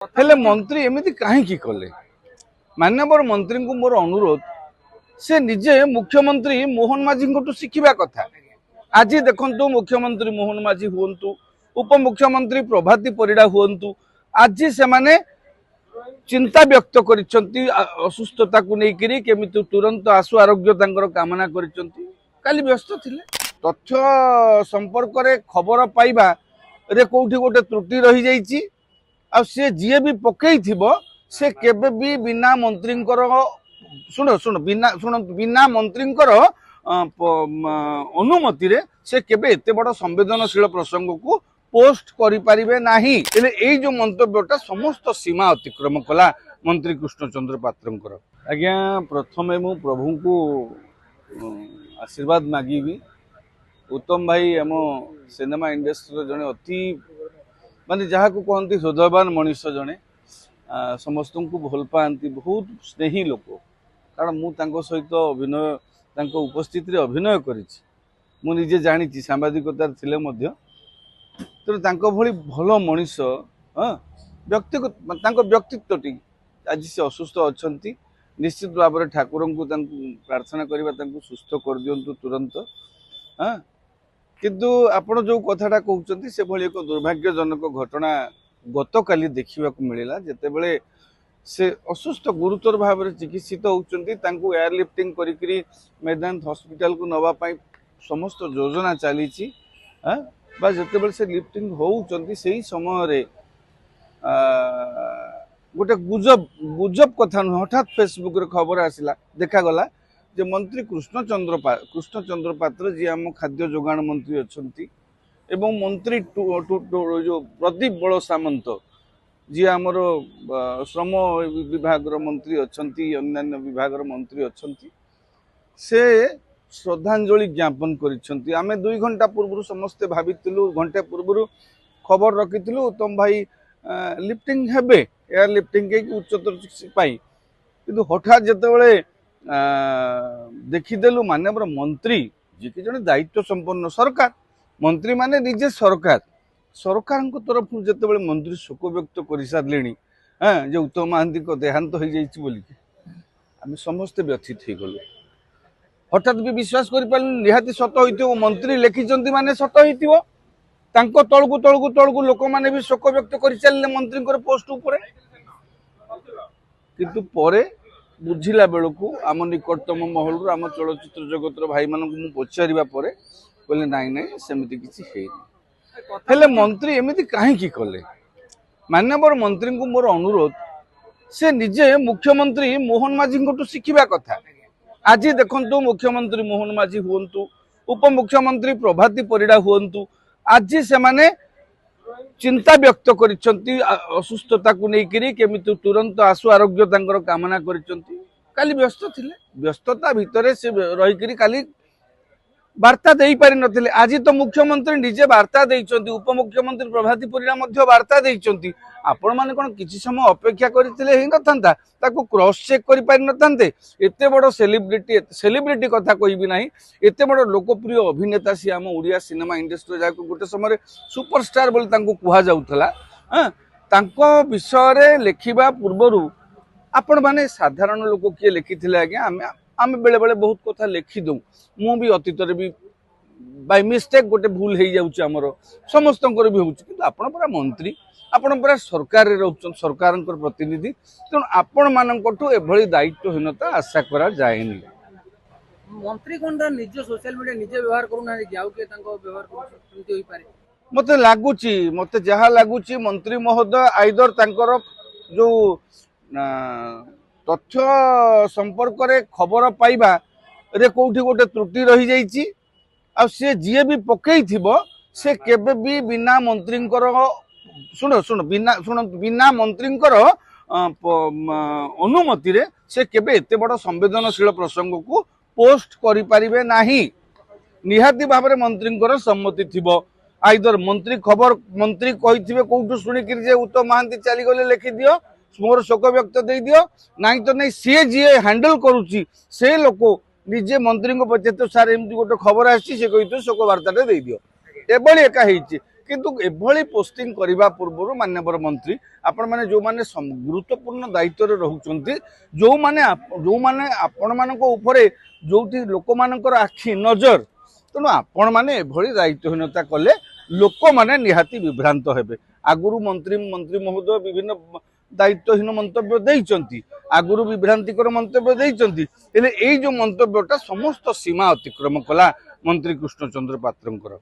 हेले मंत्री एमती कहीं कले माननीय मंत्री को मोर अनुरोध से निजे मुख्यमंत्री मोहन माझी शिखा कथा। आज देखु मुख्यमंत्री मोहन माझी हूँ उपमुख्यमंत्री प्रभाती परिड़ा हूँ आज से माने चिंता व्यक्त कर असुस्थता को लेकर केमिति तुरंत आशु आरोग्य कामना कर व्यस्त थिले। तथ्य संपर्क रे खबर पाइबा रे कोठी गोटे त्रुटि रही जाइछि आ से जी भी पकई थिबो से केबे भी बिना मंत्री बिना मंत्री अनुमति रे से केबे एते बड़ संवेदनशील प्रसंग को पोस्ट करि परिबे नाही। एले एई जो मंतव्यटा समस्त सीमा अतिक्रम कला मंत्री कृष्णचंद्र पात्रंकर। आज्ञा प्रथमे मु प्रभु को आशीर्वाद मागिबी। उत्तम भाई आम सिनेमा इंडस्ट्री जड़े अति माने जहाँ को कहते हृदयवान मनीष जड़े समस्त को भल पाती बहुत स्नेही लोक। कारण मु सहित अभिनय उपस्थित अभिनय करिजे जानी सांबादिकतार थिले मध्य तेणु भली भल मनीष व्यक्तिगत व्यक्तित्वटी आज से असुस्थ अच्छा निश्चित भाव में ठाकुर को प्रार्थना करवा सुस्थ कर दिंतु तुरंत। हाँ किंतु आपण जो कथाटा कहते से भली एक दुर्भाग्यजनक घटना गत काली देखा मिलला जेते बेले से असुस्थ गुरुतर भाव में चिकित्सित होती एयरलिफ्टिंग करी मैदान हॉस्पिटल को नवापाई समस्त योजना चली जिते से लिफ्टिंग होती से समय गोटे गुजब कथा नुह हठात फेसबुक रे खबर आसला देखागला जे मंत्री कृष्णचंद्र पात्र जी आम खाद्य जोगाण मंत्री अच्छा एवं मंत्री जो प्रदीप बड़ सामंत जी आमर श्रम विभाग मंत्री अच्छा अन्य विभाग मंत्री अच्छा से श्रद्धांजलि ज्ञापन करिसेंती। आमे 2 घंटा पूर्व समस्ते भाविलु घंटे पूर्व खबर रखिलु उत्तम भाई लिफ्टिंग हेबे एयर लिफ्टिंग के उच्चतर पाई किंतु हठात जिते देखीदेलु माननीय मंत्री जी की जड़े दायित्व संपन्न सरकार मंत्री माने निजे सरकार तरफ जिते मंत्री शोक व्यक्त कर सारे हाँ जो उत्तम महांती को देहांत हो जाइए आम समस्ते व्यथित हो गलु। हठात भी विश्वास कर निहाती सत हो मंत्री लिखिं माने सत हो तलकू लोक मैंने भी शोक व्यक्त कर सारे मंत्री पोस्ट उपर किंतु परे बुझिला बेलू आम निकटतम महल आम चलचित्र जगतर भाई मानक पचारा कहले नाई नाई सेमती किसी हेले मंत्री एमती कहीं कले माननीय मंत्री को मोर अनुरोध से निजे मुख्यमंत्री मोहन माझी शिखा कथा। आज देखु मुख्यमंत्री मोहन माझी हूँ उपमुख्यमंत्री प्रभाती परिड़ा हूँ आज से माने चिंता व्यक्त कर असुस्थता को लेकर केमिति तुरंत आशु आरोग्य कामना कर व्यस्त थिले। व्यस्तता भितर से रही काली वार्ता दे पारि नथिले। आज तो मुख्यमंत्री निजे वार्ता देइचंती उपमुख्यमंत्री प्रभाती परिड़ा मध्य वार्ता देइचंती आपण माने कोन किछि समय अपेक्षा करथिले हे नथांता ताको क्रॉस चेक करि पारि नथांते। एते बड़ सेलिब्रिटी कथा कहिबि नाही एते बड़ लोकप्रिय अभिनेता सी आम ओडिया सिनेमा इंडस्ट्री जाको गोटे समय सुपरस्टार बोली तांको कुहा जाउथला। हां तांको विषय रे लेखिबा पूर्वरु आपण माने साधारण लोक किए लिखिथिले आज्ञा आम बेले बेले बहुत कथा लिखि दऊ मु भी अतीत भी बाय मिस्टेक गोटे भूल हो जाऊँ आमर समस्त भी हो आपण पूरा मंत्री आपण पूरा सरकार सरकार प्रतिनिधि तेणु आपण मानू एभली दायित्वहीनता आशा करा जाएनी। मंत्री कौन निज सोशल मीडिया निजे व्यवहार करूना व्यवहार कर मते लागुची मते जहाँ लागुची मंत्री महोदय आइदर तांकर जो तथ्य संपर्क रे खबर पाइबा रे कोठी गोटे त्रुटि रही जाइछि आ से जी भी पकई थिबो से केबे भी बिना मंत्री बिना मंत्री अनुमति रे से केबे एते बड़ संवेदनशील प्रसंग को पोस्ट करि परिबे नाही। निहाती भाव में मंत्री सम्मति थिबो आइदर मंत्री खबर मंत्री कहिथिबे कोठु सुनि कि जे उत्तम महांती चली गले लिखि दियो मोर शोक व्यक्त दे दियो नाई तो नहीं सी जी हैंडल करुच्ची से लोक निजे मंत्री को पचे तो सार एमती गोटे खबर आसी कही शोक वार्ता दे दियो एभली एका किंतु एभली पोस्टिंग करने पूर्व माननीय मंत्री आपण मैंने जो माने गुरुत्वपूर्ण दायित्व रहउचंती जो माने आपण मानक ऊपर जो लोक मानकर आखि नजर तेणु आपण मैंने एभली दायित्वहीनता कले लोक माने निहाती विभ्रांत हेबे। आगुरु मंत्री महोदय विभिन्न दायित्वहीन मंतव्य देइचंती आगुरु विभ्रांतिकर मंतव्य देइचंती हेले एई जो मंतव्यटा समस्त सीमा अतिक्रम कला मंत्री कृष्णचंद्र पात्रंकर।